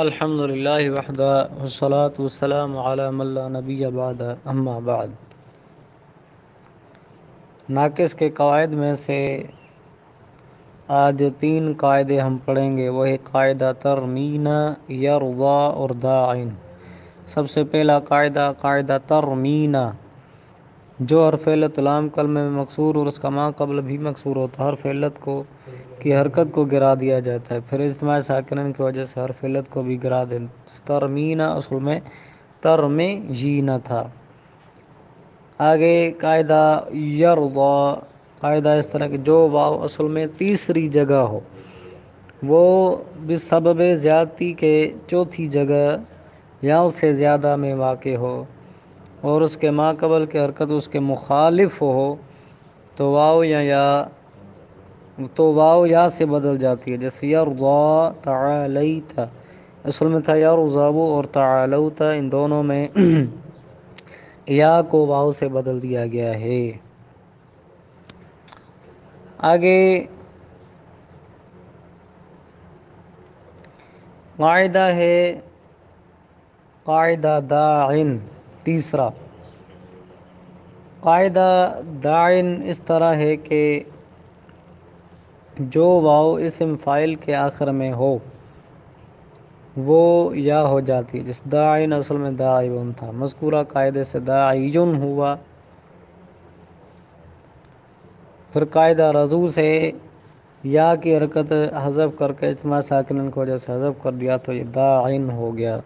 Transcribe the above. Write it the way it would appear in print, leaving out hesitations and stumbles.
الحمد للہ وحدہ والصلاة والسلام علی من لا نبی بعد اما بعد۔ ناقص کے قواعد میں سے آج 3 قاعدے ہم پڑھیں گے، وہ ہے قاعدہ ترمینہ، یرضا اور داعن۔ سب سے پہلا قاعدہ، قاعدہ ترمینہ، جو حرف علت لام کلمے میں مکسور اور اس کا ما قبل بھی مکسور ہوتا ہے، حرف علت کو کی حرکت کو گرا دیا جاتا ہے، پھر اجتماع ساکنین کی وجہ سے حرف علت کو بھی گرا دیں۔ ترمینہ اصل میں ترمجینہ تھا۔ آگے قاعدہ یرضا، قاعدہ اس طرح کہ جو واو اصل میں تیسری جگہ ہو، وہ بسبب زیادتی کے چوتھی جگہ یا اس سے زیادہ میں واقع ہو اور اس کے ما قبل کی حرکت اس کے مخالف ہو تو واو یا سے بدل جاتی ہے، جیسے یرضا تعالیت، اصل میں تھا یرضا اور تعالوت، ان دونوں میں یا کو واو سے بدل دیا گیا ہے۔ آگے قاعدہ ہے قاعدہ داعن، تیسرا قاعدہ داعن اس طرح ہے کہ جو واو اسم فاعل کے آخر میں ہو وہ یا ہو جاتی ہے، جس داعن اصل میں داعیون تھا، مذکورہ قاعدے سے داعیون ہوا۔ پھر قاعدہ رضو سے یا کی حرکت حذف کر کے اجتماع ساکنین کی وجہ سے حذف کر دیا تو یہ داعن ہو گیا۔